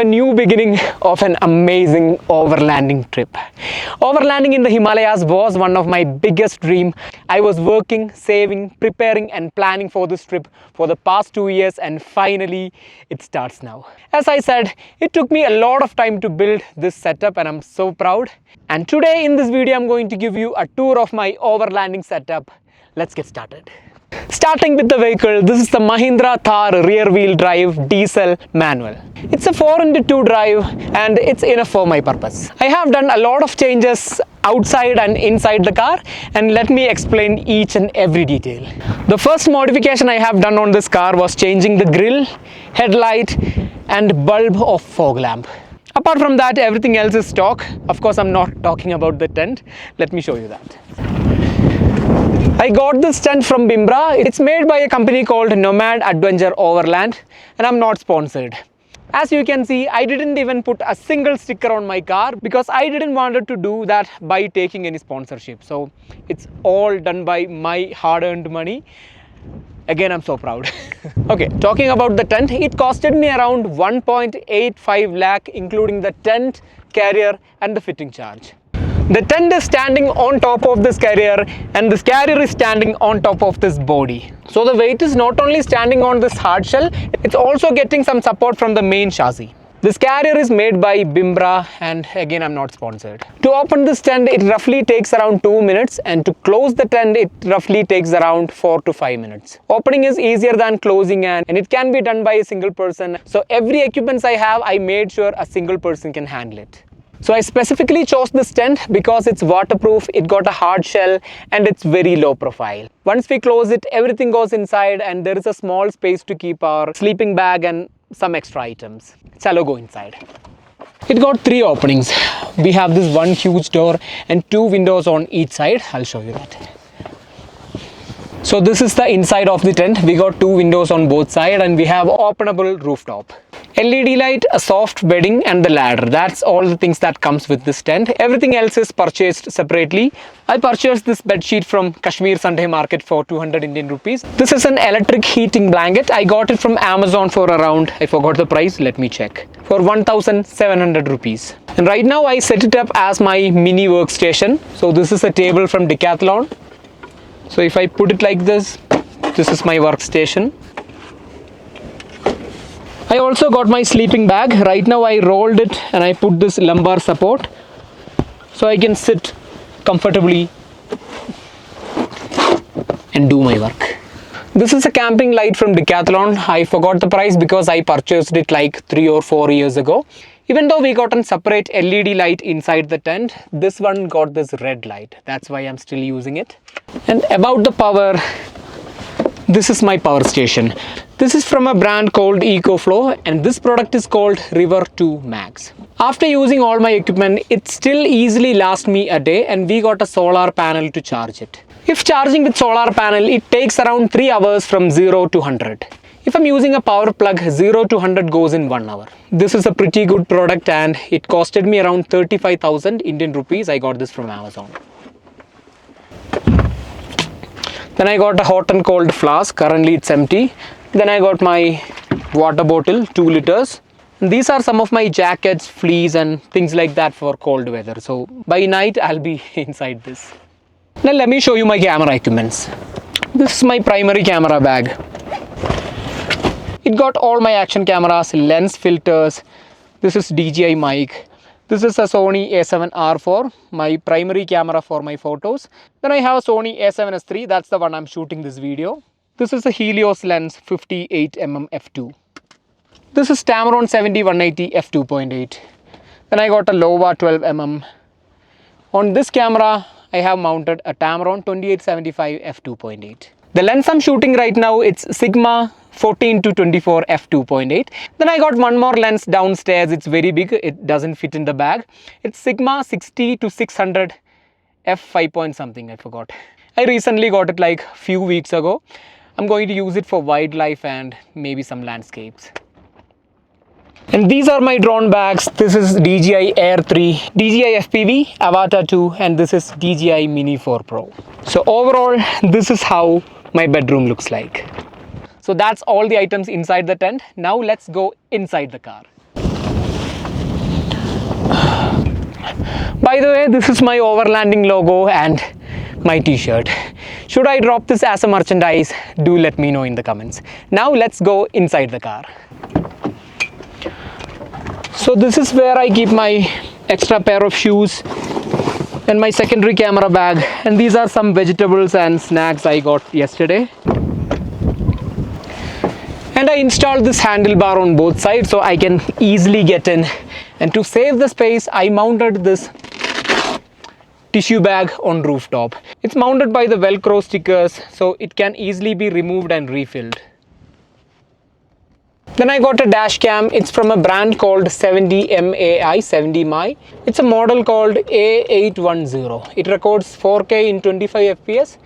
new beginning of an amazing overlanding trip. Overlanding in the Himalayas was one of my biggest dreams. I was working, saving, preparing and planning for this trip for the past 2 years, and finally it starts now. As I said, it took me a lot of time to build this setup and I'm so proud. And today in this video I'm going to give you a tour of my overlanding setup. Let's get started. Starting with the vehicle, this is the Mahindra Thar rear wheel drive diesel manual. It's a 4x2 drive and it's enough for my purpose. I have done a lot of changes outside and inside the car, and let me explain each and every detail. The first modification I have done on this car was changing the grille, headlight and bulb of fog lamp. Apart from that, everything else is stock. Of course, I'm not talking about the tent. Let me show you that. I got this tent from Mahindra. It's made by a company called Nomad Adventure Overland and I'm not sponsored. As you can see, I didn't even put a single sticker on my car because I didn't want to do that by taking any sponsorship. So it's all done by my hard-earned money. Again, I'm so proud. Okay, talking about the tent, it costed me around 1.85 lakh including the tent, carrier and the fitting charge. The tent is standing on top of this carrier and this carrier is standing on top of this body. So the weight is not only standing on this hard shell, it's also getting some support from the main chassis. This carrier is made by Mahindra and again I'm not sponsored. To open this tent it roughly takes around 2 minutes, and to close the tent it roughly takes around 4 to 5 minutes. Opening is easier than closing and it can be done by a single person. So every equipment I have, I made sure a single person can handle it. So I specifically chose this tent because it's waterproof, it got a hard shell and it's very low profile. Once we close it, everything goes inside and there is a small space to keep our sleeping bag and some extra items. Shall go inside. It got 3 openings. We have this one huge door and 2 windows on each side. I'll show you that. So this is the inside of the tent. We got 2 windows on both sides and we have openable rooftop. LED light, a soft bedding and the ladder. That's all the things that comes with this tent. Everything else is purchased separately. I purchased this bed sheet from Kashmir Sunday Market for 200 Indian rupees. This is an electric heating blanket. I got it from Amazon for around, I forgot the price, let me check, for 1,700 rupees. And right now I set it up as my mini workstation. So this is a table from Decathlon. So if I put it like this, this is my workstation. I also got my sleeping bag. Right now I rolled it and I put this lumbar support so I can sit comfortably and do my work. This is a camping light from Decathlon. I forgot the price because I purchased it like 3 or 4 years ago. Even though we got a separate LED light inside the tent, this one got this red light. That's why I'm still using it. And about the power, this is my power station. This is from a brand called EcoFlow and this product is called River 2 Max. After using all my equipment, it still easily lasts me a day and we got a solar panel to charge it. If charging with solar panel, it takes around 3 hours from 0 to 100. If I'm using a power plug, 0 to 100 goes in 1 hour. This is a pretty good product and it costed me around 35,000 Indian rupees. I got this from Amazon. Then I got a hot and cold flask. Currently it's empty. Then I got my water bottle, 2 liters. And these are some of my jackets, fleece and things like that for cold weather. So by night I'll be inside this. Now let me show you my camera equipments. This is my primary camera bag. It got all my action cameras, lens filters. This is DJI mic. This is a Sony a7R4, my primary camera for my photos. Then I have a Sony a7S III, that's the one I'm shooting this video. This is a Helios lens 58mm f2. This is Tamron 70-180 f2.8. Then I got a Lova 12mm. On this camera, I have mounted a Tamron 2875 f2.8. The lens I'm shooting right now, it's Sigma 14-24 f2.8. Then I got one more lens downstairs. It's very big, it doesn't fit in the bag. It's Sigma 60-600 f5 point something, I forgot. I recently got it like few weeks ago. I'm going to use it for wildlife and maybe some landscapes. And these are my drone bags. This is DJI Air 3, DJI FPV, Avatar 2 and this is DJI Mini 4 Pro. So overall, this is how my bedroom looks like. So that's all the items inside the tent. Now let's go inside the car. By the way, this is my Overlanding logo and my t-shirt. Should I drop this as a merchandise? Do let me know in the comments. Now let's go inside the car. So this is where I keep my extra pair of shoes and my secondary camera bag, and these are some vegetables and snacks I got yesterday. And I installed this handlebar on both sides so I can easily get in, and to save the space I mounted this tissue bag on rooftop. It's mounted by the velcro stickers so it can easily be removed and refilled. Then I got a dash cam. It's from a brand called 70MAI. It's a model called A810. It records 4K in 25 FPS.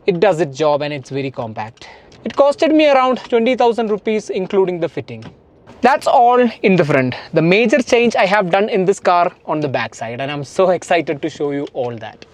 It does its job and it's very compact. It costed me around 20,000 rupees including the fitting. That's all in the front. The major change I have done in this car on the back side, and I'm so excited to show you all that.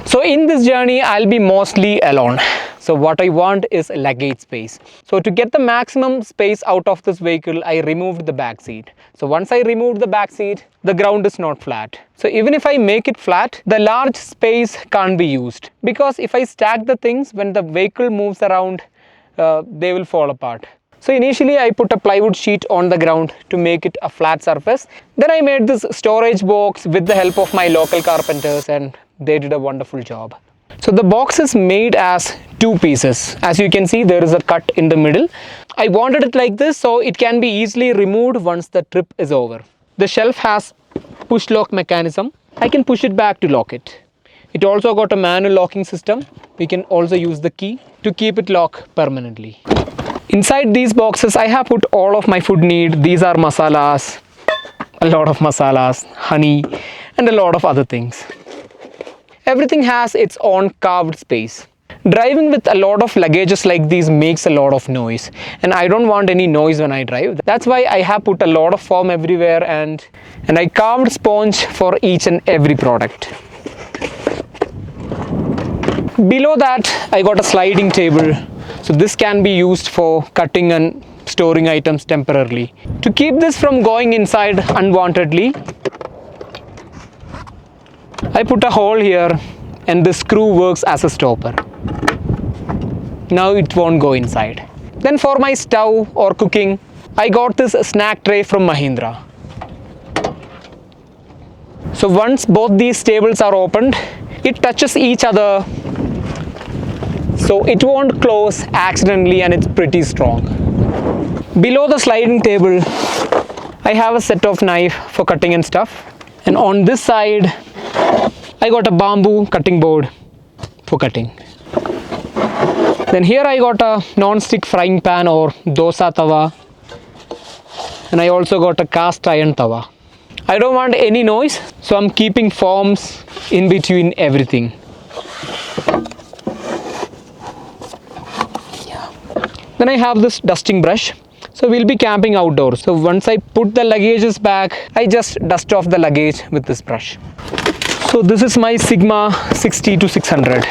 So in this journey I'll be mostly alone. So what I want is luggage space. So to get the maximum space out of this vehicle, I removed the back seat. So once I removed the back seat, the ground is not flat. So even if I make it flat, the large space can't be used, because if I stack the things, when the vehicle moves around, they will fall apart. So initially I put a plywood sheet on the ground to make it a flat surface. Then I made this storage box with the help of my local carpenters, and they did a wonderful job. So the box is made as two pieces. As you can see, there is a cut in the middle. I wanted it like this so it can be easily removed once the trip is over. The shelf has push lock mechanism. I can push it back to lock it. It also got a manual locking system. We can also use the key to keep it locked permanently. Inside these boxes I have put all of my food need. These are masalas, a lot of masalas, honey, and a lot of other things. Everything has its own carved space. Driving with a lot of luggages like these makes a lot of noise, and I don't want any noise when I drive. That's why I have put a lot of foam everywhere, and I carved sponge for each and every product. Below that I got a sliding table, so this can be used for cutting and storing items temporarily. To keep this from going inside unwantedly, I put a hole here, and the screw works as a stopper. Now it won't go inside. Then for my stove or cooking, I got this snack tray from Mahindra. So once both these tables are opened, it touches each other, so it won't close accidentally, and it's pretty strong. Below the sliding table, I have a set of knife for cutting and stuff, and on this side I got a bamboo cutting board for cutting. Then here I got a non-stick frying pan or dosa tawa, and I also got a cast iron tawa. I don't want any noise, so I'm keeping foams in between everything. Then I have this dusting brush. So we'll be camping outdoors. So once I put the luggages back, I just dust off the luggage with this brush. So this is my Sigma 60 to 600.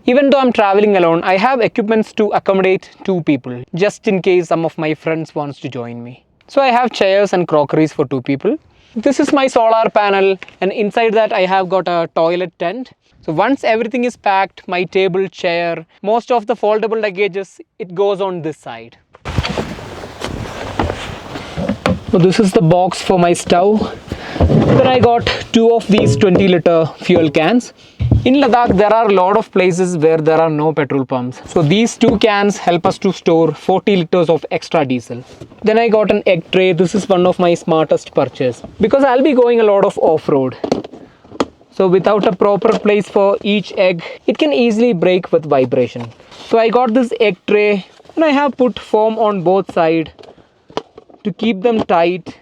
Even though I'm traveling alone, I have equipments to accommodate two people, just in case some of my friends wants to join me. So I have chairs and crockeries for two people. This is my solar panel, and inside that I have got a toilet tent. So once everything is packed, my table, chair, most of the foldable luggages, it goes on this side. So this is the box for my stove. Then I got two of these 20-liter fuel cans. In Ladakh, there are a lot of places where there are no petrol pumps. So these two cans help us to store 40 liters of extra diesel. Then I got an egg tray. This is one of my smartest purchase, because I'll be going a lot of off-road. So without a proper place for each egg, it can easily break with vibration. So I got this egg tray, and I have put foam on both sides to keep them tight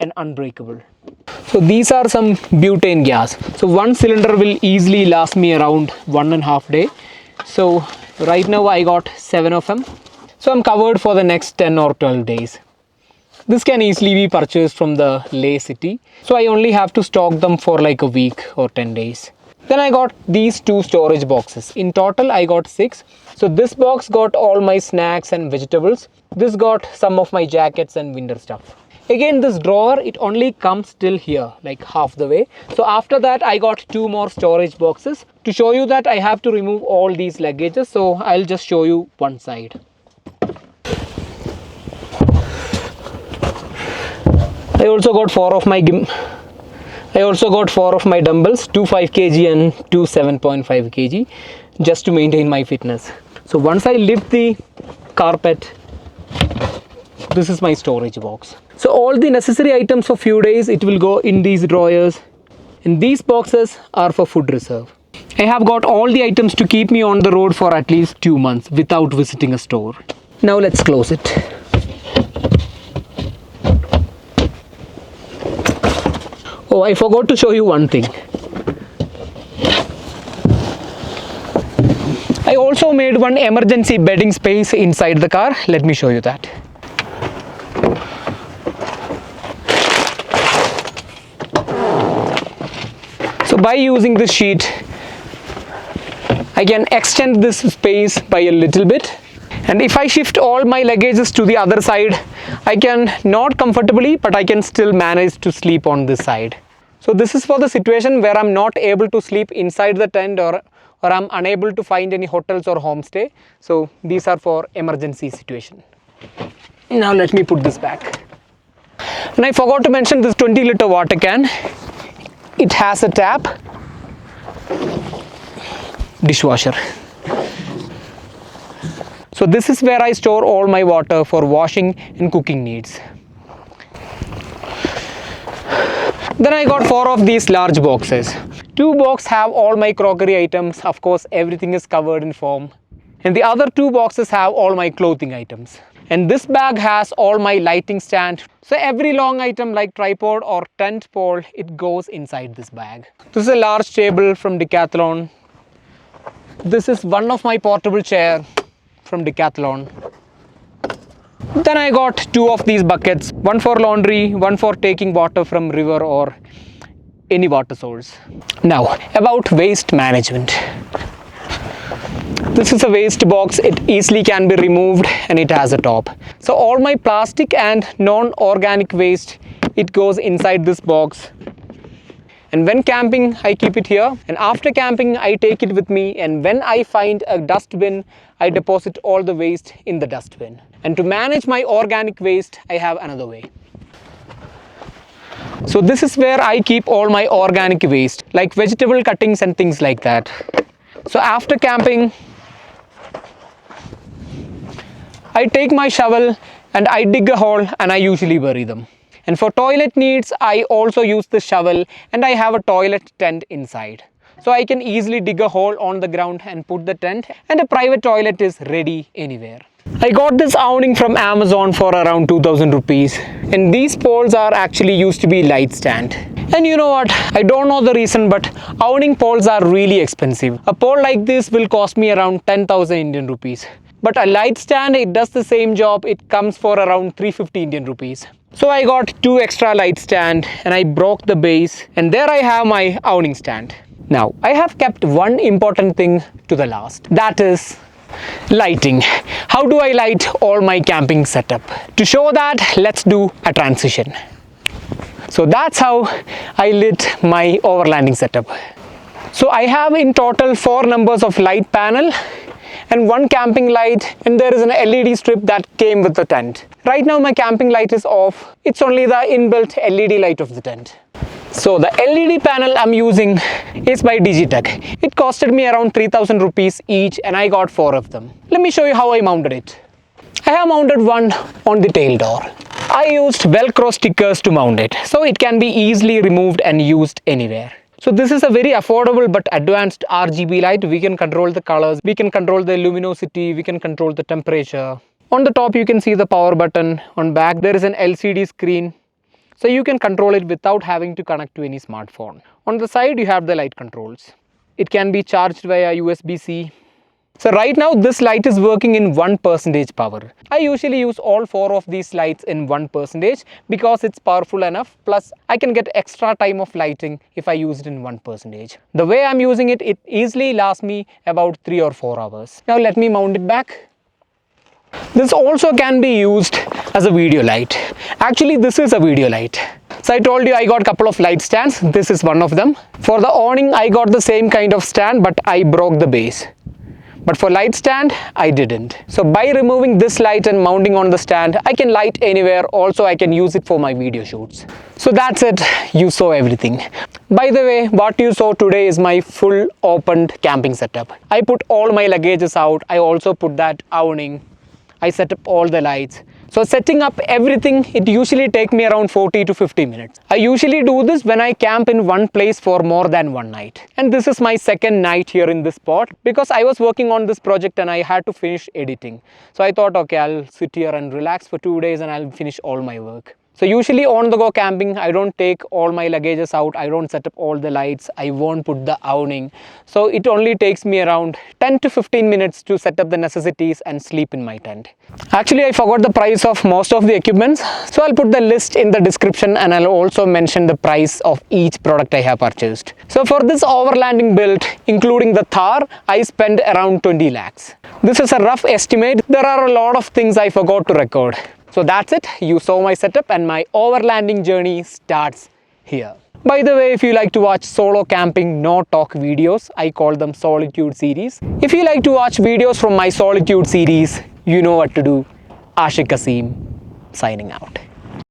and unbreakable. So these are some butane gas. So one cylinder will easily last me around 1.5 days. So right now I got 7 of them. So I'm covered for the next 10 or 12 days. This can easily be purchased from the Leh city. So I only have to stock them for like a week or 10 days. Then I got these two storage boxes. In total I got 6. So this box got all my snacks and vegetables. This got some of my jackets and winter stuff. Again, this drawer, it only comes till here, like half the way. So after that, I got 2 more storage boxes. To show you that, I have to remove all these luggages. So I'll just show you one side. I also got 4 of my dumbbells, 2 5 kg and 2 7.5 kg, just to maintain my fitness. So once I lift the carpet, this is my storage box. So all the necessary items for few days, it will go in these drawers, and these boxes are for food reserve. I have got all the items to keep me on the road for at least 2 months without visiting a store. Now let's close it. Oh, I forgot to show you one thing. I also made one emergency bedding space inside the car. Let me show you that. So by using this sheet, I can extend this space by a little bit. And if I shift all my luggages to the other side, I can not comfortably, but I can still manage to sleep on this side. So this is for the situation where I'm not able to sleep inside the tent, or I'm unable to find any hotels or homestay. So these are for emergency situation. Now let me put this back. And I forgot to mention this 20-liter water can. It has a tap, dishwasher. So this is where I store all my water for washing and cooking needs. Then I got 4 of these large boxes. 2 boxes have all my crockery items. Of course, everything is covered in foam. And the other 2 boxes have all my clothing items. And this bag has all my lighting stand. So every long item like tripod or tent pole, it goes inside this bag. This is a large table from Decathlon. This is one of my portable chair from Decathlon. Then I got 2 of these buckets, one for laundry, one for taking water from river or any water source. Now about waste management. This is a waste box. It easily can be removed and it has a top. So all my plastic and non-organic waste, it goes inside this box. And when camping, I keep it here. And after camping, I take it with me. And when I find a dustbin, I deposit all the waste in the dustbin. And to manage my organic waste, I have another way. So this is where I keep all my organic waste, like vegetable cuttings and things like that. So after camping, I take my shovel and I dig a hole and I usually bury them. And for toilet needs, I also use the shovel, and I have a toilet tent inside. So I can easily dig a hole on the ground and put the tent, and a private toilet is ready anywhere. I got this awning from Amazon for around 2000 rupees. And these poles are actually used to be light stand. And you know what? I don't know the reason, but awning poles are really expensive. A pole like this will cost me around 10,000 Indian rupees. But a light stand, it does the same job. It comes for around 350 Indian rupees. So I got 2 extra light stand and I broke the base, and there I have my awning stand. Now I have kept one important thing to the last. That is lighting. How do I light all my camping setup? To show that, let's do a transition. So that's how I lit my overlanding setup. So I have in total 4 numbers of light panel and 1 camping light, and there is an LED strip that came with the tent. Right now my camping light is off. It's only the inbuilt LED light of the tent. So the LED panel I'm using is by Digitek. It costed me around 3000 rupees each, and I got 4 of them. Let me show you how I mounted it. I have mounted one on the tail door. I used Velcro stickers to mount it, so it can be easily removed and used anywhere. So this is a very affordable but advanced RGB light. We can control the colors, we can control the luminosity, we can control the temperature. On the top you can see the power button. On back there is an LCD screen. So you can control it without having to connect to any smartphone. On the side you have the light controls. It can be charged via USB-C. So right now this light is working in 1% power. I usually use all 4 of these lights in 1% because it's powerful enough. Plus I can get extra time of lighting if I use it in 1%. The way I'm using it, it easily lasts me about 3 or 4 hours. Now let me mount it back. This also can be used as a video light. Actually, this is a video light. So I told you I got a couple of light stands. This is one of them. For the awning, I got the same kind of stand, but I broke the base. But for light stand, I didn't. So by removing this light and mounting on the stand, I can light anywhere. Also, I can use it for my video shoots. So that's it. You saw everything. By the way, what you saw today is my full opened camping setup. I put all my luggages out. I also put that awning. I set up all the lights. So setting up everything, it usually takes me around 40 to 50 minutes. I usually do this when I camp in one place for more than one night. And this is my second night here in this spot because I was working on this project and I had to finish editing. So I thought, okay, I'll sit here and relax for 2 days and I'll finish all my work. So usually on the go camping, I don't take all my luggages out. I don't set up all the lights. I won't put the awning. So it only takes me around 10 to 15 minutes to set up the necessities and sleep in my tent. Actually, I forgot the price of most of the equipments. So I'll put the list in the description and I'll also mention the price of each product I have purchased. So for this overlanding build, including the Thar, I spent around 20 lakhs. This is a rough estimate. There are a lot of things I forgot to record. So that's it. You saw my setup and my overlanding journey starts here. By the way, if you like to watch solo camping no talk videos, I call them Solitude series. If you like to watch videos from my Solitude series, you know what to do. Ashik Kasim signing out.